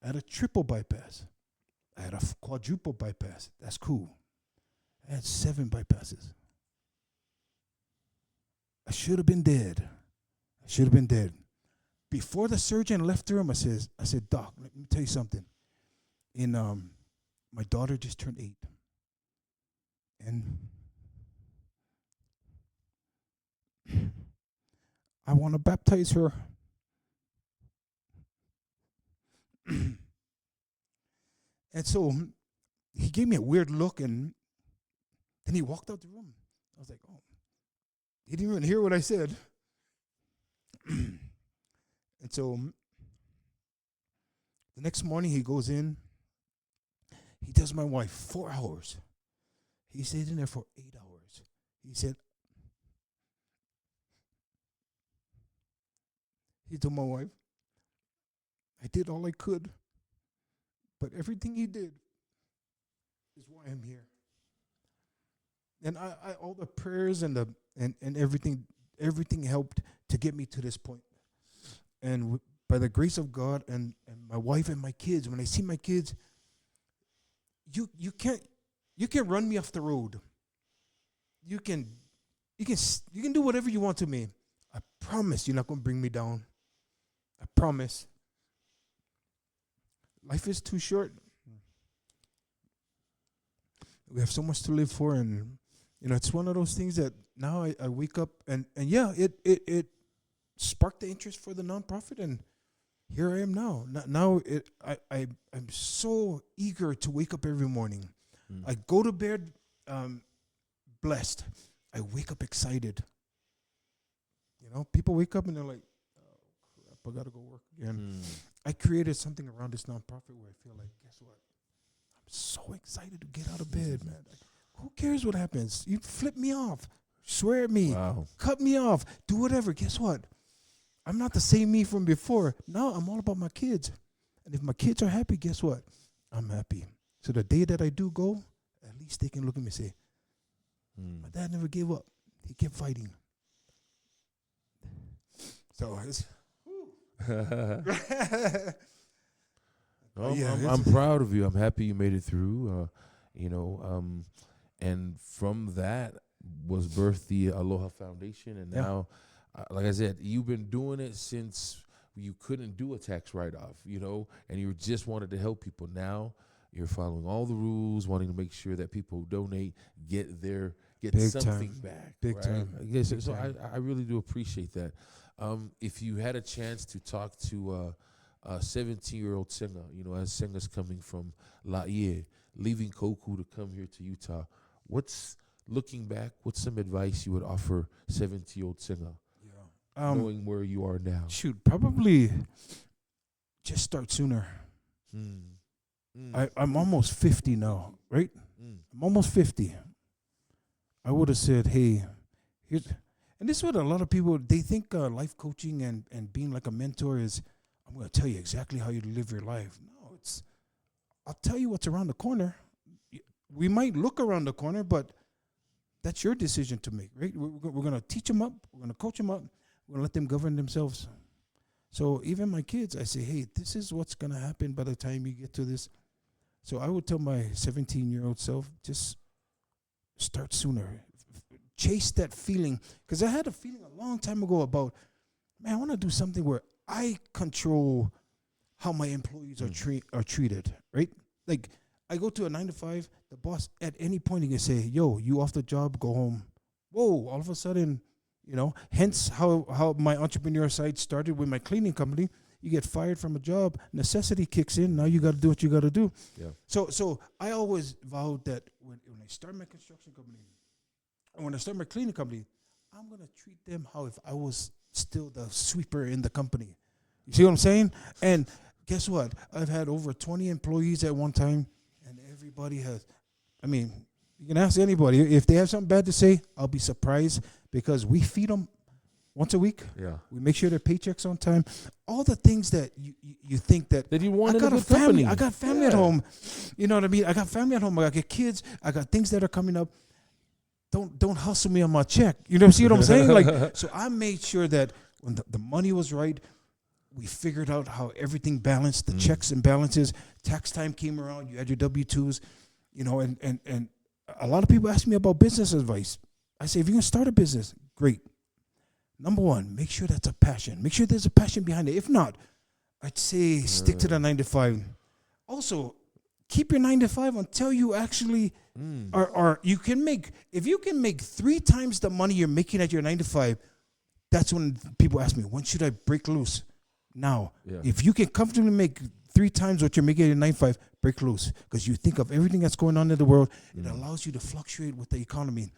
I had a triple bypass. I had a quadruple bypass. That's cool. I had 7 bypasses. I should have been dead. I should have been dead. Before the surgeon left the room, I said, Doc, let me tell you something. My daughter just turned 8. And I want to baptize her. And so he gave me a weird look, and then he walked out the room. I was like, oh. He didn't even hear what I said. And so the next morning he goes in. He tells my wife 4 hours. He stayed in there for 8 hours. He told my wife, I did all I could, but everything he did is why I'm here. And I all the prayers and everything helped to get me to this point. And by the grace of God and my wife and my kids, when I see my kids, you can't run me off the road. You can do whatever you want to me. I promise you're not going to bring me down. I promise. Life is too short. We have so much to live for, and it's one of those things that now I wake up and yeah, it sparked the interest for the nonprofit, and here I am now. Now I'm so eager to wake up every morning. I go to bed blessed. I wake up excited. People wake up and they're like, oh crap, I gotta go work again. I created something around this nonprofit where I feel like, guess what? I'm so excited to get out of bed, man. Like, who cares what happens? You flip me off, swear at me, cut me off, do whatever. Guess what? I'm not the same me from before. Now I'm all about my kids. And if my kids are happy, guess what? I'm happy. So the day that I do go, at least they can look at me and say, my dad never gave up. He kept fighting. So it's... I'm proud of you. I'm happy you made it through. And from that was birthed the Aloha Foundation, and now, like I said, you've been doing it since you couldn't do a tax write-off, and you just wanted to help people. Now you're following all the rules, wanting to make sure that people who donate get Big something time. Back. Big right? time. Yes, Big so time. I really do appreciate that. If you had a chance to talk to a 17-year-old Senga, as Senga's coming from Laie, leaving Koko to come here to Utah, looking back, what's some advice you would offer 17-year-old Senga, knowing where you are now? Shoot, probably just start sooner. I'm almost 50 now, right? I'm almost 50. I would have said, hey, here's... And this is what a lot of people, they think life coaching and being like a mentor is, I'm going to tell you exactly how you live your life. No, I'll tell you what's around the corner. We might look around the corner, but that's your decision to make, right? We're going to teach them up. We're going to coach them up. We're going to let them govern themselves. So even my kids, I say, hey, this is what's going to happen by the time you get to this. So I would tell my 17-year-old self, just start sooner. Chase that feeling, because I had a feeling a long time ago about, man, I want to do something where I control how my employees are treated, right? Like, I go to a 9-to-5, the boss at any point he can say, yo, you off the job, go home. Whoa, all of a sudden, hence how my entrepreneur side started with my cleaning company. You get fired from a job, necessity kicks in, now you got to do what you got to do. Yeah. So I always vowed that when I start my construction company, and when I start my cleaning company, I'm going to treat them how if I was still the sweeper in the company. You see what I'm saying? And guess what? I've had over 20 employees at one time, and everybody has, you can ask anybody. If they have something bad to say, I'll be surprised, because we feed them once a week. Yeah. We make sure their paychecks on time. All the things that you think that you want I got in a a good family. company. I got family at home. You know what I mean? I got family at home. I got kids. I got things that are coming up. Don't hustle me on my check. See what I'm saying? Like, so I made sure that when the money was right, we figured out how everything balanced, the checks and balances. Tax time came around. You had your W-2s, and a lot of people ask me about business advice. I say, if you're going to start a business, great. Number one, make sure that's a passion. Make sure there's a passion behind it. If not, I'd say stick to the 9 to 5. Also, keep your 9 to 5 until you actually are you can make, if you can make 3 times the money you're making at your 9 to 5, that's when people ask me, when should I break loose? Now. Yeah. If you can comfortably make 3 times what you're making at your 9 to 5, break loose. Because you think of everything that's going on in the world, it allows you to fluctuate with the economy.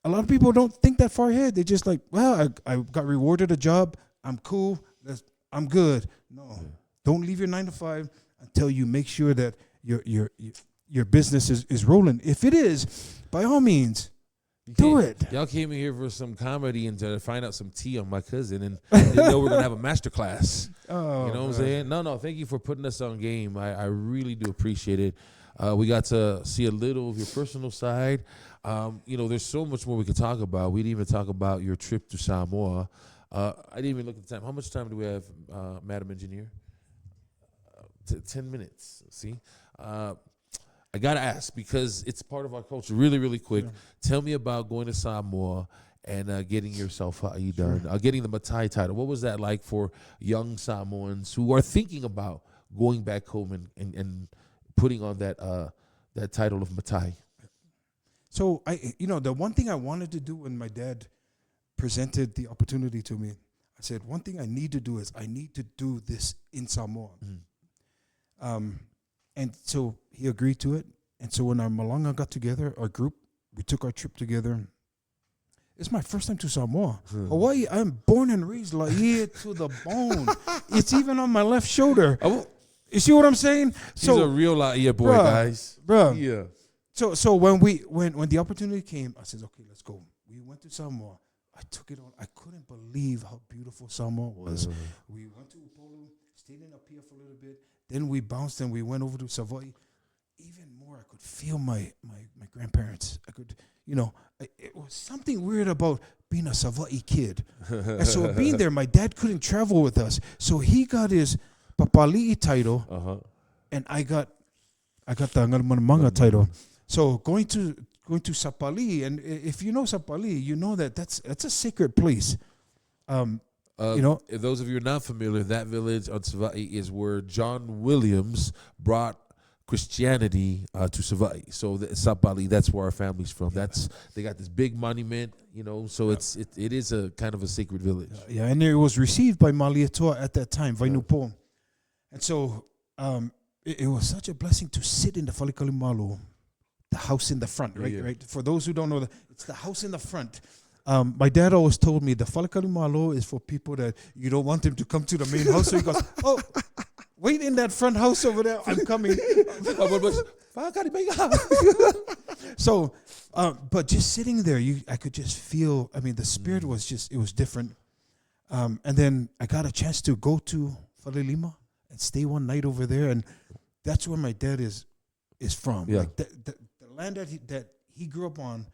A lot of people don't think that far ahead. They're just like, well, I got rewarded a job. I'm cool. I'm good. No, don't leave your 9 to 5 until you make sure that your business is rolling. If it is, by all means, do it. Y'all came in here for some comedy and to find out some tea on my cousin, and didn't know we're gonna have a master class. Oh, you know what I'm saying? No. Thank you for putting us on game. I really do appreciate it. We got to see a little of your personal side. There's so much more we could talk about. We didn't even talk about your trip to Samoa. I didn't even look at the time. How much time do we have, Madam Engineer? 10 minutes. See? I got to ask because it's part of our culture. Really, really quick. Yeah. Tell me about going to Samoa and getting yourself done, getting the Matai title. What was that like for young Samoans who are thinking about going back home and putting on that title of Matai? So, the one thing I wanted to do when my dad presented the opportunity to me, I said, one thing I need to do is I need to do this in Samoa. And so he agreed to it. And so when our Malanga got together, our group, we took our trip together. It's my first time to Samoa. Hawaii, I'm born and raised Laie to the bone. It's even on my left shoulder. You see what I'm saying? He's a real Laie boy, guys. Bruh. Yeah. So when the opportunity came, I said, okay, let's go. We went to Samoa. I took it on. I couldn't believe how beautiful Samoa was. We went to Upolu, stayed in Apia for a little bit. Then we bounced and we went over to Savoy. Even more, I could feel my grandparents. I could, it was something weird about being a Savoy kid. And so being there, my dad couldn't travel with us. So he got his Papali'i title, and I got the Ngarmanamanga title. So going to Sapali, and if you know Sapali, you know that's a sacred place. If those of you who are not familiar, that village on Sava'i is where John Williams brought Christianity to Sava'i. So Sapali, that's where our family's from. They got this big monument, so it is a kind of a sacred village. And it was received by Malietoa at that time, Vainupo. And so it was such a blessing to sit in the Falikalimalu, the house in the front, right? Right. For those who don't know, it's the house in the front. My dad always told me the Falakalimalo is for people that you don't want them to come to the main house. So he goes, oh, wait in that front house over there. I'm coming. So, but just sitting there, I could just feel, the spirit was it was different. And then I got a chance to go to Falilima and stay one night over there. And that's where my dad is from. Yeah. Like the land that he grew up on,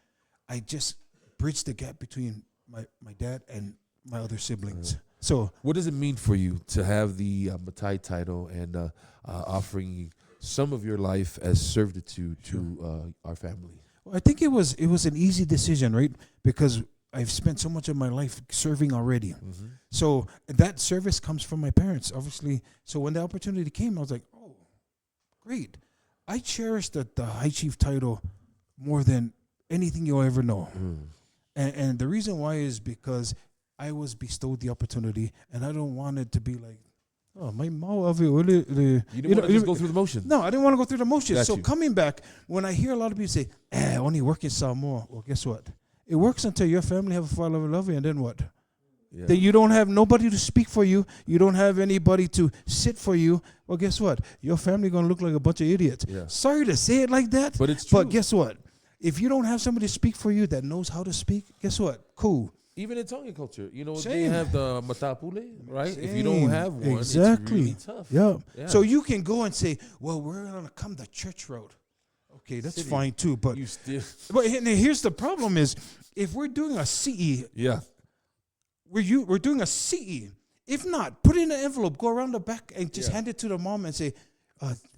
I just bridge the gap between my dad and my other siblings. So what does it mean for you to have the Matai title and offering some of your life as servitude to our family? Well, I think it was an easy decision, right? Because I've spent so much of my life serving already. So that service comes from my parents, obviously. So when the opportunity came, I was like, oh, great. I cherish the High Chief title more than anything you'll ever know. And the reason why is because I was bestowed the opportunity, and I don't want it to be like, oh, my mom of it. You didn't want to just go through the motions. No, I didn't want to go through the motions. Got so you. Coming back, when I hear a lot of people say, I only work in Samoa, well, guess what? It works until your family have a father love you, and then what? Yeah. Then you don't have nobody to speak for you. You don't have anybody to sit for you. Well, guess what? Your family going to look like a bunch of idiots. Yeah. Sorry to say it like that. But it's true. But guess what? If you don't have somebody to speak for you that knows how to speak, guess what? Cool. Even in Tongan culture, Same. they have the matapule, right? Same. If you don't have one, exactly. It's really tough. Yeah. So you can go and say, well, we're going to come the church road. Okay, that's fine too. But you still. But here's the problem is, if we're doing a CE, we're doing a CE. If not, put it in an envelope, go around the back and just hand it to the mom and say,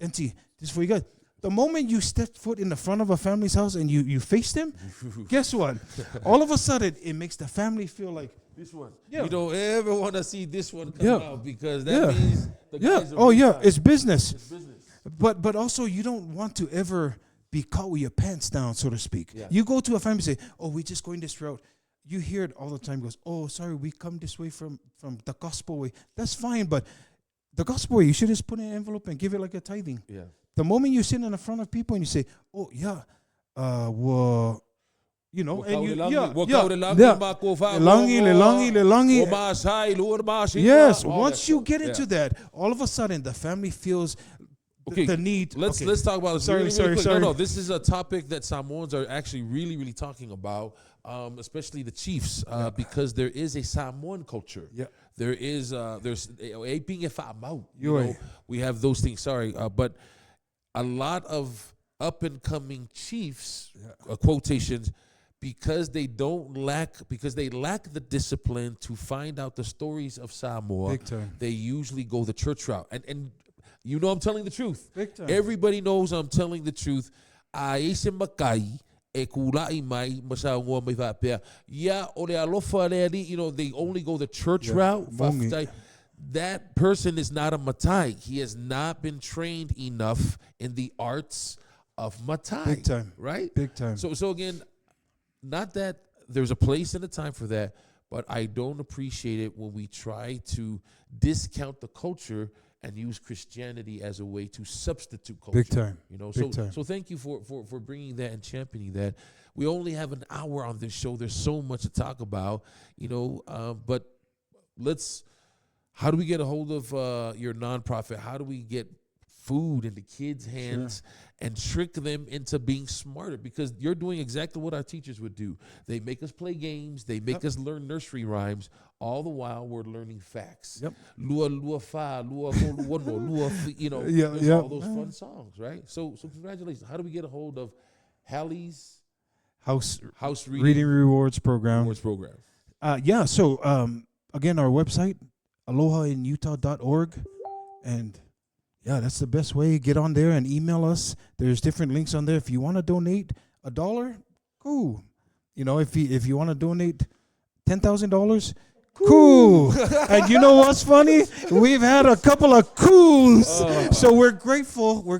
Auntie, this is for you guys. The moment you step foot in the front of a family's house and you face them, guess what? All of a sudden, it makes the family feel like, This one. Yeah. You don't ever want to see this one come Yeah. out because that Yeah. means the yeah, guys are oh big yeah, time. it's business. It's business. But also, you don't want to ever be caught with your pants down, so to speak. Yeah. You go to a family and say, oh, we're just going this route. You hear it all the time. Goes, oh, sorry, we come this way from the gospel way. That's fine, but the gospel way, you should just put in an envelope and give it like a tithing. Yeah. The moment you sit in the front of people and you say, oh, yeah, well, you know, and you, Lelangi. Yes, once you get into that, all of a sudden the family feels the need. Let's talk about this. Sorry, really sorry, quick. sorry. No, this is a topic that Samoans are actually really, really talking about, especially the chiefs, because there is a Samoan culture. Yeah. There is there's being a famau. You're We have those things. Sorry, but a lot of up and coming chiefs, quotations, because they lack the discipline to find out the stories of Samoa. Big time. They usually go the church route, and you know I'm telling the truth. Big time. Everybody knows I'm telling the truth. Aise makai e kulai mai masangoa mai vapea. Ya ole alofa leali, they only go the church route. Mongi. Fafitai. That person is not a matai. He has not been trained enough in the arts of matai. Big time. Right? Big time. So again, not that there's a place and a time for that, but I don't appreciate it when we try to discount the culture and use Christianity as a way to substitute culture. Big time. Big time. So thank you for bringing that and championing that. We only have an hour on this show. There's so much to talk about, but how do we get a hold of your nonprofit? How do we get food into kids' hands and trick them into being smarter? Because you're doing exactly what our teachers would do. They make us play games. They make us learn nursery rhymes. All the while, we're learning facts. Yep. Lua, lua, fa, lua, ko, lua, no, lua, Yeah. all those fun songs, right? So congratulations. How do we get a hold of Hallie's House Reading Rewards Program. Program? So again, our website, alohainutah.org. And yeah, that's the best way. Get on there and email us. There's different links on there. If you want to donate $1, cool. If you want to donate $10,000, cool. And you know what's funny? We've had a couple of coos. So we're grateful. Yeah.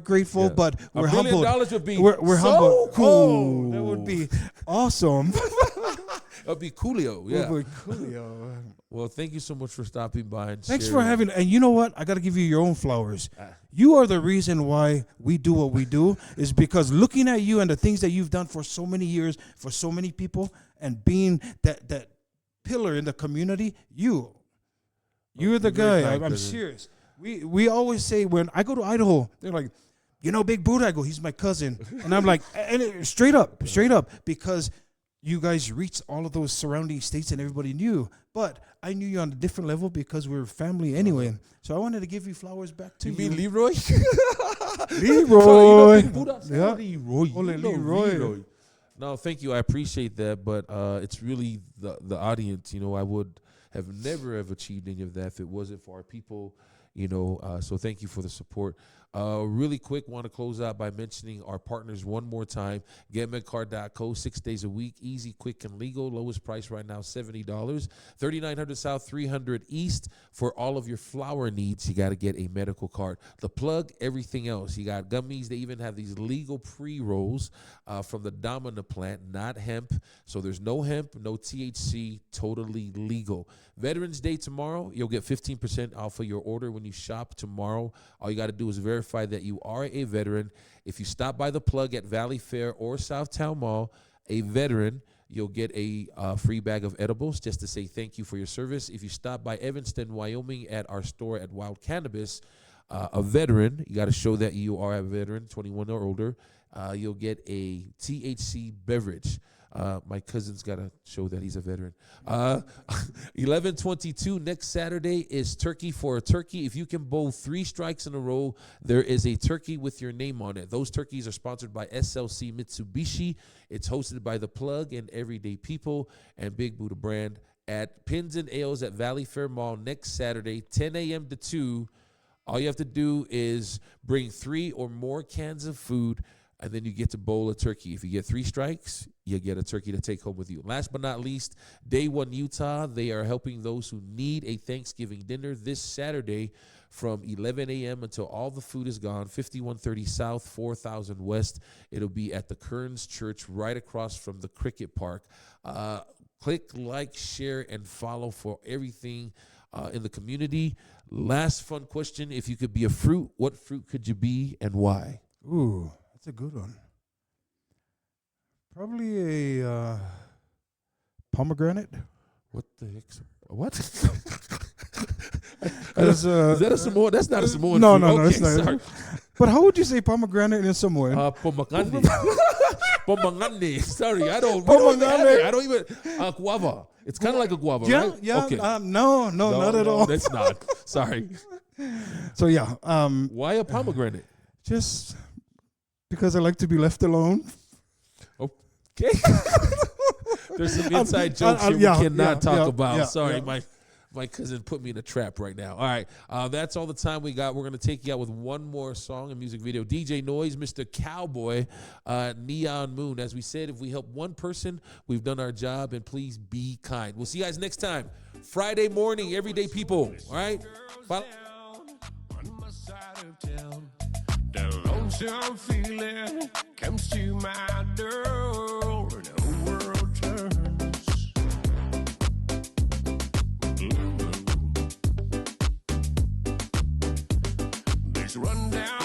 But we're $1 million humbled. would be We're so humbled. cool. Oh, that would be awesome. That would be coolio. Yeah. Would be coolio. Well, thank you so much for stopping by and Thanks for sharing. having. And you know what? I got to give you your own flowers. You are the reason why we do what we do, is because looking at you and the things that you've done for so many years, for so many people, and being that pillar in the community, you're the guy. I'm serious. We always say, when I go to Idaho, they're like, Big Budah. I go, he's my cousin. And I'm like, straight up, because you guys reached all of those surrounding states and everybody knew. But I knew you on a different level because we're family anyway. So I wanted to give you flowers back to you. You mean Leroy? Leroy. Big Budah? Yeah. Leroy. Ole Leroy. No, thank you. I appreciate that. But it's really the audience. I would have never have achieved any of that if it wasn't for our people. So thank you for the support. Really quick, want to close out by mentioning our partners one more time. GetMedCard.co, 6 days a week, easy, quick, and legal. Lowest price right now, $70. 3900 South, 300 East. For all of your flower needs, you got to get a medical card. The Plug, everything else. You got gummies. They even have these legal pre-rolls from the Domina plant, not hemp. So there's no hemp, no THC, totally legal. Veterans Day tomorrow. You'll get 15% off of your order when you shop tomorrow. All you got to do is verify that you are a veteran. If you stop by the Plug at Valley Fair or Southtown Mall, a veteran, you'll get a free bag of edibles just to say thank you for your service. If you stop by Evanston, Wyoming at our store at Wild Cannabis, a veteran, you got to show that you are a veteran, 21 or older, you'll get a THC beverage. My cousin's got to show that he's a veteran. 11/22 next Saturday is Turkey for a Turkey. If you can bowl 3 strikes in a row, there is a turkey with your name on it. Those turkeys are sponsored by SLC Mitsubishi. It's hosted by The Plug and Everyday People and Big Budah brand at Pins and Ales at Valley Fair Mall next Saturday, 10 a.m. to 2. All you have to do is bring 3 or more cans of food, and then you get to bowl a turkey. If you get 3 strikes, you get a turkey to take home with you. Last but not least, Day One Utah, they are helping those who need a Thanksgiving dinner this Saturday from 11 a.m. until all the food is gone, 5130 South, 4000 West. It'll be at the Kearns Church right across from the Cricket Park. Click, like, share, and follow for everything in the community. Last fun question. If you could be a fruit, what fruit could you be and why? Ooh, that's a good one. Probably a pomegranate. What the heck's what? Is that a Samoan? That's not a Samoan No, fruit. no, Okay, it's not. sorry. But how would you say pomegranate in Samoan? Pomegranate. Pomegranate. Sorry, I don't. Pomegranate. I don't even. Guava. It's kind of like a guava, yeah, right? yeah. Okay. No, not at all. That's not. Sorry. So yeah, Why a pomegranate? just because I like to be left alone. Okay. There's some inside jokes here we cannot talk about. Sorry, my cousin put me in a trap right now. All right, that's all the time we got. We're going to take you out with one more song and music video. DJ Noiz, Mr. Cowboy, Neon Moon. As we said, if we help one person, we've done our job, and please be kind. We'll see you guys next time. Friday morning, everyday people. All right? Bye. On my side of town, the lonesome feeling comes to my door, and the whole world turns. This rundown